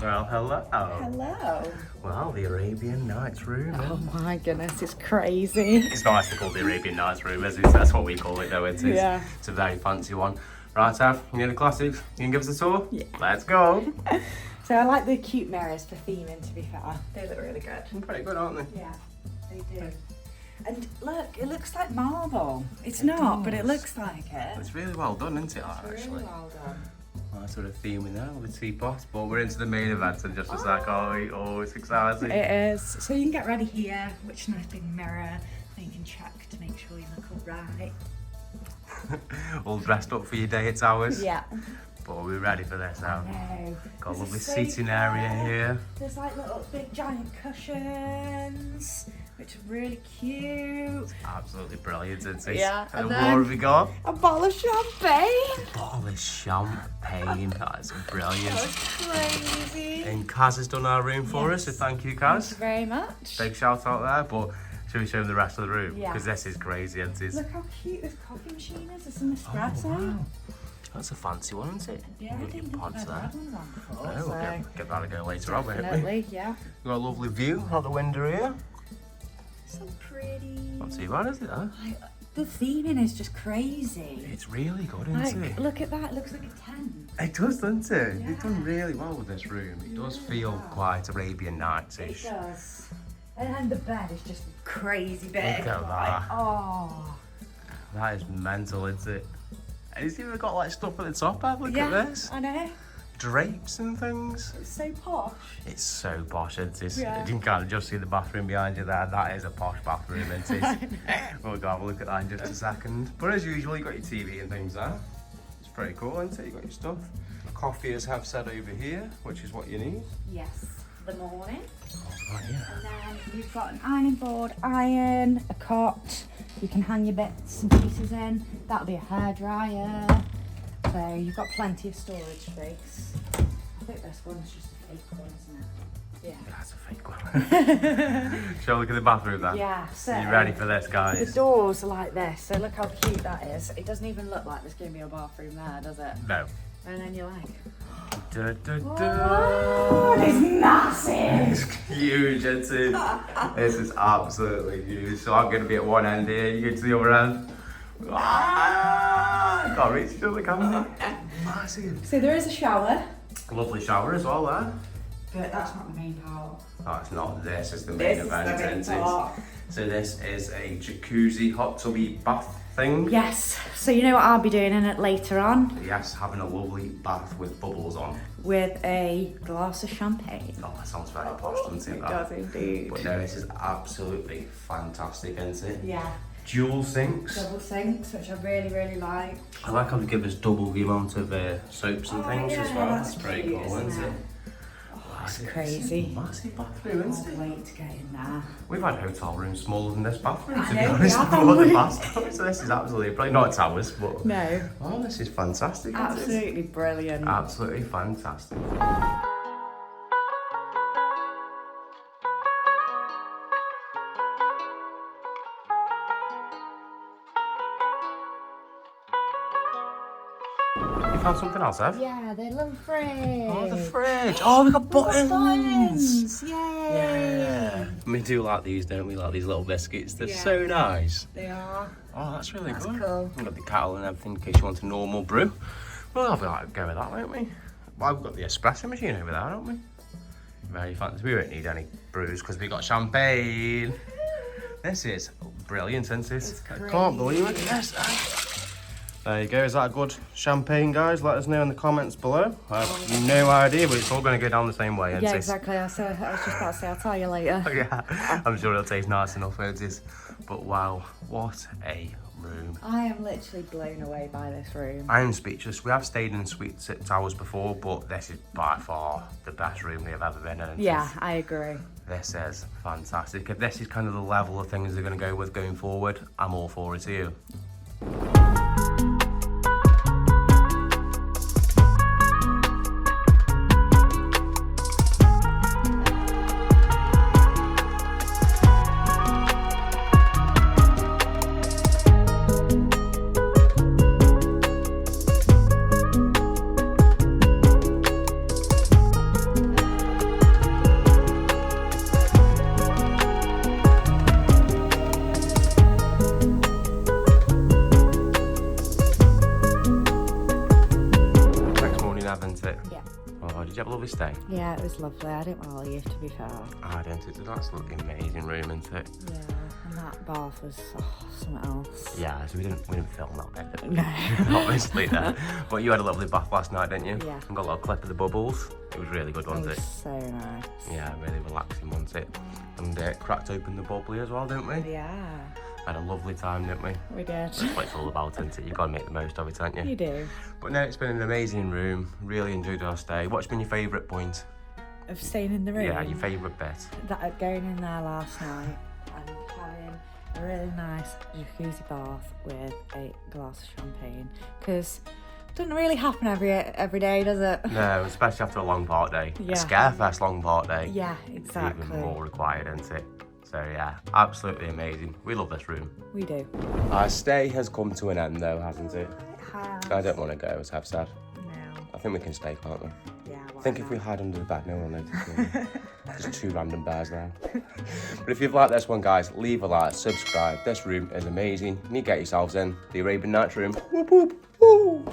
Well, hello. Hello. Well, the Arabian Nights room. Oh my goodness, it's crazy. It's nice to call the Arabian Nights room, as that's what we call it, though. It's a very fancy one. Right, Av, you know the classics? You can give us a tour? Yeah. Let's go. So I like the cute mirrors for theming, to be fair. They look really good. They're pretty good, aren't they? Yeah, they do. And look, it looks like marble. It's not, but it looks like it. It's really well done, isn't it, It's actually? really well done. Nice sort of theming there with the teapots, but we're into the main event in just a sec. Oh, it's exciting. It is. So you can get ready here, which nice big mirror, and you can check to make sure you look all right. All dressed up for your day at Towers. Yeah. But we're ready for this now. No. Got a lovely seating area here. There's like little big giant cushions, which are really cute. Absolutely brilliant, isn't it? Yeah, And and what then- have we got? A bottle of champagne. Bottle of champagne. That's brilliant. That was crazy. And Kaz has done our room for us, so Yes. thank you, Thank Kaz. you very much. Big shout out there, but should we show them the rest of the room? Yeah. Because this is crazy, isn't it? Look how cute this coffee machine is. It's an espresso. Oh, wow. That's a fancy one, isn't it? Yeah, I Got didn't your think pods I've there. had one of them before. No, we'll so get that to go later on, won't we? definitely, yeah. We've got a lovely view out the window here. So pretty. Not too bad, is it, huh? Like, the theming is just crazy. It's really good, isn't Like, it? look at that. It looks like a tent. It does, doesn't it? Yeah. You've done really well with this room. It does really feel have. quite Arabian It Nights-ish. does. And then the bed is just crazy big. Look at like, that. Oh. That is mental, isn't it? And it's even got like stuff at the top, Ev. Look Yeah, at this. I know. Drapes and things. It's so posh. It's so posh, isn't it? Yeah. You can kind of just see the bathroom behind you there. That is a posh bathroom, isn't it? We'll go have a look at that in just a second. But as usual, you've got your TV and things there. It's pretty cool, isn't it? You've got your stuff. Coffee, as have said, over here, which is what you need. Yes. The morning. Right, yeah. And then you've got an ironing board, iron, a cot. You can hang your bits and pieces in. That'll be a hairdryer. So you've got plenty of storage space. I think this one's just a fake one, isn't it? Yeah. That's a fake one. Shall we look at the bathroom then? Yeah, so Are you ready for this, the guys? doors are like this, so look how cute that is. It doesn't even look like there's going to be a bathroom there, does it? No. And then you're like, Da, da, oh, da. it's massive! It's huge, isn't it? This is absolutely huge. So I'm going to be at one end here, you get to the other end. Ah, I can't reach to the camera. Massive. So there is a shower, Lovely shower as well there. but that's not the main part. Oh, it's not. This is the main This is event, the main isn't it? part. So this is a jacuzzi hot tubby bath thing. Yes, so you know what I'll be doing in it later on? Yes, having a lovely bath with bubbles on. With a glass of champagne. Oh, that sounds very posh, doesn't it? It that? does indeed. But no, this is absolutely fantastic, isn't it? Yeah, Dual sinks. double sinks, which I really, really like. I like how they give us double the amount of soaps and Oh, things yeah, as well. that's That's pretty cute, cool, isn't isn't it? it? Oh, it's It's crazy. a massive bathroom, I isn't can't it? wait to get in there. We've had hotel rooms smaller than this bathroom, I to be know, we honest, have, before the haven't we? bathtub. So this is absolutely brilliant. Not Towers, but No, oh, this is fantastic. isn't it? absolutely brilliant. Absolutely fantastic. You found something else, Ev? Yeah, the little fridge. Oh, the fridge. Oh, we got buttons. Buttons. Yay. Yeah. We do like these, don't we? Like these little biscuits. They're Yeah. so nice. They are. Oh, that's really That's good. cool. We've got the kettle and everything in case you want a normal brew. We'll have a go with that, won't we? Well, we've got the espresso machine over there, haven't we? Very fancy. We won't need any brews because we've got champagne. This is brilliant, isn't it? It's I can't believe it. Yes. There you go. Is that a good champagne, guys? Let us know in the comments below. I have no idea, but it's all going to go down the same way, isn't Yeah, it? exactly. I was just about to say, I'll tell you later. Yeah, I'm sure it'll taste nice enough, won't it? But wow, what a room. I am literally blown away by this room. I am speechless. We have stayed in suites at Towers before, but this is by far the best room we have ever been in. Yeah, I agree. This is fantastic. If this is kind of the level of things they're going to go with going forward, I'm all for it too. isn't it? Yeah. Oh, did you have a lovely stay? Yeah, it was lovely. I didn't want to leave, to be fair. I didn't. It's an absolutely amazing room, isn't it? Yeah, and that bath was something else. Yeah, so we didn't film that bit, did we? No. Obviously, no. But you had a lovely bath last night, didn't you? Yeah. And got a little clip of the bubbles. It was really good, wasn't It was it? so nice. Yeah, really relaxing, wasn't it? And cracked open the bubbly as well, didn't we? Yeah, Had a lovely time, didn't we? we did. That's what it's all about, isn't it? You've got to make the most of it, haven't you? You do. But no, it's been an amazing room. Really enjoyed our stay. What's been your favourite point? Of staying in the room. Yeah, your favourite bit. That going in there last night and having a really nice jacuzzi bath with a glass of champagne, because it doesn't really happen every day, does it? No, especially after a long park day. Yeah. A Scarefest long park day. Yeah, exactly. It's even more required, isn't it? So yeah, absolutely amazing. We love this room. We do. Our stay has come to an end though, hasn't it? Has. I don't want to go, as I've said. No. I think we can stay, can't we? Yeah. I think if we hide under the bed, no one will notice. There's 2 random bears now. But if you've liked this one, guys, leave a like, subscribe. This room is amazing. You need to get yourselves in the Arabian Nights room. Whoop whoop. Woo.